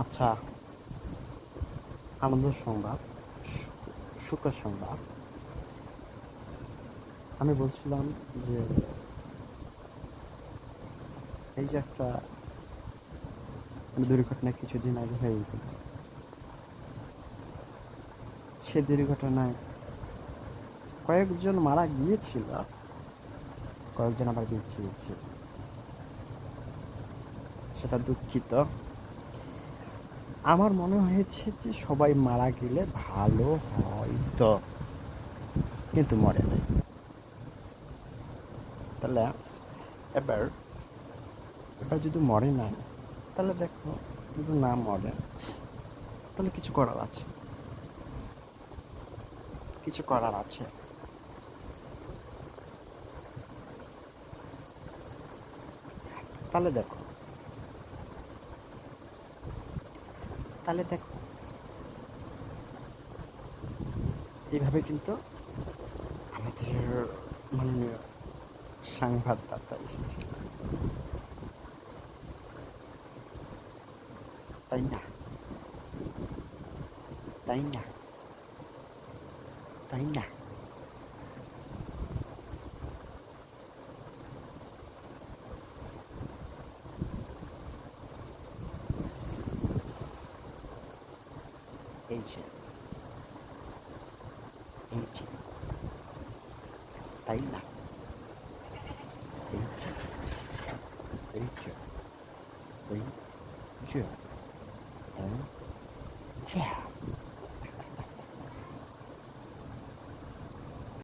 আচ্ছা, আনন্দ সংবাদ, সুখের সংবাদ। আমি বলছিলাম যে এই যে একটা দুর্ঘটনা কিছুদিন আগে হয়ে গেল, সে দুর্ঘটনায় কয়েকজন মারা গিয়েছিল, কয়েকজন আবার বেঁচে গেছে। সেটা দুঃখিত। আমার মনে হয়েছে যে সবাই মারা গেলে ভালো হয়তো, কিন্তু মরে নাই। তাহলে এবার এবার যদি মরে নাই, তাহলে দেখো, যদি না মরে তাহলে কিছু করার আছে, কিছু করার আছে। তাহলে দেখো, তাহলে দেখো, এইভাবে কিন্তু আমাদের মাননীয় সংবাদদাতা এসেছিল, তাই না? তাই না? তাই না? এই যে, এই যে, তাই না? এই যে, এই যে, এই যে, এই যে।